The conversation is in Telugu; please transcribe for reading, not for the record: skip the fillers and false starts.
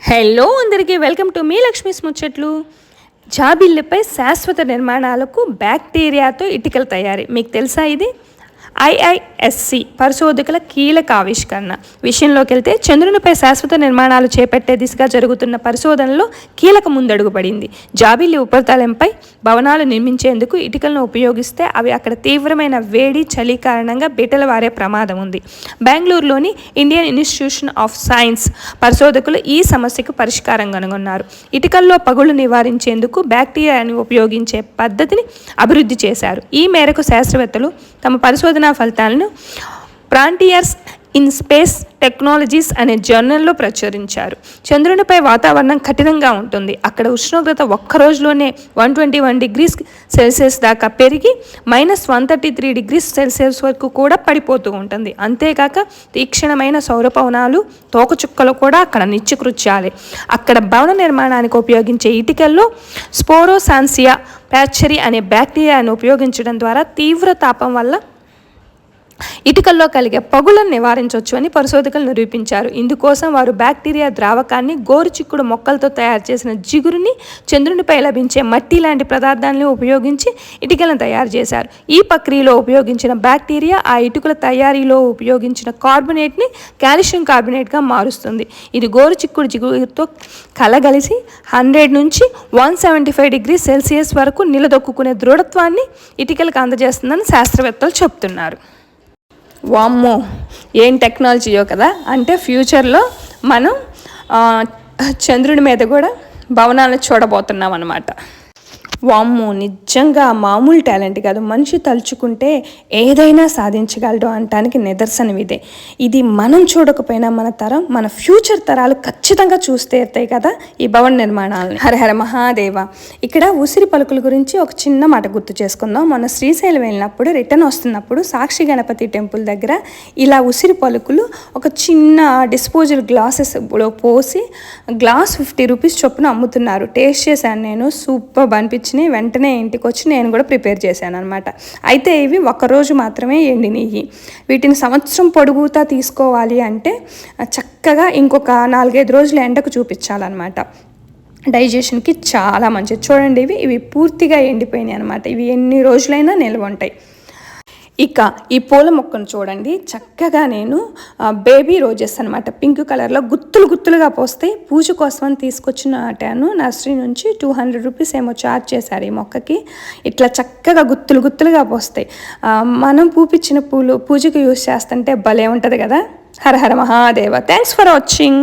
హలో అందరికీ వెల్కమ్ టు మీ లక్ష్మీస్ ముచ్చట్లు. జాబిల్లిపై శాశ్వత నిర్మాణాలకు బ్యాక్టీరియాతో ఇటుకల తయారీ. మీకు తెలుసా ఇది? ఐఐఎస్సి పరిశోధకుల కీలక ఆవిష్కరణ. విషయంలోకి వెళ్తే చంద్రునిపై శాశ్వత నిర్మాణాలు చేపట్టే దిశగా జరుగుతున్న పరిశోధనలో కీలక ముందడుగు పడింది. జాబిల్లి ఉపరితలంపై భవనాలు నిర్మించేందుకు ఇటుకలను ఉపయోగిస్తే అవి అక్కడ తీవ్రమైన వేడి, చలి కారణంగా బిటలు వారే ప్రమాదం ఉంది. బెంగళూరులోని ఇండియన్ ఇన్స్టిట్యూషన్ ఆఫ్ సైన్స్ పరిశోధకులు ఈ సమస్యకు పరిష్కారం కనుగొన్నారు. ఇటుకల్లో పగుళ్లు నివారించేందుకు బ్యాక్టీరియాని ఉపయోగించే పద్ధతిని అభివృద్ధి చేశారు. ఈ మేరకు శాస్త్రవేత్తలు తమ పరిశోధన ఫలితాలను ఫ్రాంటియర్స్ ఇన్ స్పేస్ టెక్నాలజీస్ అనే జర్నల్లో ప్రచురించారు. చంద్రునిపై వాతావరణం కఠినంగా ఉంటుంది. అక్కడ ఉష్ణోగ్రత ఒక్క రోజులోనే 121 డిగ్రీస్ సెల్సియస్ దాకా పెరిగి -133 డిగ్రీస్ సెల్సియస్ వరకు కూడా పడిపోతూ ఉంటుంది. అంతేకాక తీక్షణమైన సౌరపవనాలు, తోకచుక్కలు కూడా అక్కడ నిత్యకృత్యాలే. అక్కడ భవన నిర్మాణానికి ఉపయోగించే ఇటుకల్లో స్పోరోసాన్సియా ప్యాచరీ అనే బ్యాక్టీరియాను ఉపయోగించడం ద్వారా తీవ్ర తాపం వల్ల ఇటుకల్లో కలిగే పగులను నివారించవచ్చు అని పరిశోధకులు నిరూపించారు. ఇందుకోసం వారు బ్యాక్టీరియా ద్రావకాన్ని, గోరుచిక్కుడు మొక్కలతో తయారు చేసిన జిగురుని, చంద్రునిపై లభించే మట్టి లాంటి పదార్థాలను ఉపయోగించి ఇటుకలను తయారు చేశారు. ఈ ప్రక్రియలో ఉపయోగించిన బ్యాక్టీరియా ఆ ఇటుకల తయారీలో ఉపయోగించిన కార్బొనేట్ని కాల్షియం కార్బొనేట్గా మారుస్తుంది. ఇది గోరుచిక్కుడు జిగురుతో కలగలిసి 100 నుంచి 175 డిగ్రీ సెల్సియస్ వరకు నిలదొక్కునే దృఢత్వాన్ని ఇటుకలకు అందజేస్తుందని శాస్త్రవేత్తలు చెప్తున్నారు. వామ్మో, ఏం టెక్నాలజీయో కదా. అంటే ఫ్యూచర్లో మనం చంద్రుడి మీద కూడా భవనాలను చూడబోతున్నాం అన్నమాట. వామ్మో, నిజంగా మామూలు టాలెంట్ కాదు. మనిషి తలుచుకుంటే ఏదైనా సాధించగలడు అనటానికి నిదర్శనం ఇదే. ఇది మనం చూడకపోయినా మన ఫ్యూచర్ తరాలు ఖచ్చితంగా చూస్తే ఎత్తాయి కదా ఈ భవన నిర్మాణాలని. హరహర మహాదేవ. ఇక్కడ ఉసిరి పలుకుల గురించి ఒక చిన్న మాట గుర్తు చేసుకుందాం. మొన్న శ్రీశైలం వెళ్ళినప్పుడు రిటర్న్ వస్తున్నప్పుడు సాక్షి గణపతి టెంపుల్ దగ్గర ఇలా ఉసిరి పలుకులు ఒక చిన్న డిస్పోజల్ గ్లాసెస్లో పోసి గ్లాస్ 50 రూపీస్ చొప్పున అమ్ముతున్నారు. టేస్ట్ చేశాను నేను, సూపర్ అనిపించింది. వెంటనే ఇంటికి వచ్చి నేను కూడా ప్రిపేర్ చేశాను అనమాట. అయితే ఇవి ఒకరోజు మాత్రమే ఎండినవి. వీటిని సంవత్సరం పొడుగుతా తీసుకోవాలి అంటే చక్కగా ఇంకొక 4-5 రోజులు ఎండకు చూపించాలన్నమాట. డైజెషన్కి చాలా మంచిది. చూడండి, ఇవి పూర్తిగా ఎండిపోయినాయి అనమాట. ఇవి ఎన్ని రోజులైనా నిల్వ ఉంటాయి. ఇక ఈ పూల మొక్కను చూడండి, చక్కగా నేను బేబీ రోజెస్ అనమాట, పింక్ కలర్లో గుత్తులుగా పోస్తాయి. పూజ కోసమని తీసుకొచ్చిన నాటాను. నర్సరీ నుంచి 200 రూపీస్ ఏమో ఛార్జ్ చేశారు ఈ మొక్కకి. ఇట్లా చక్కగా గుత్తులుగా పోస్తాయి. మనం పూపించిన పూలు పూజకు యూజ్ చేస్తుంటే భలే ఉంటుంది కదా. Har Har Mahadev. Thanks for watching.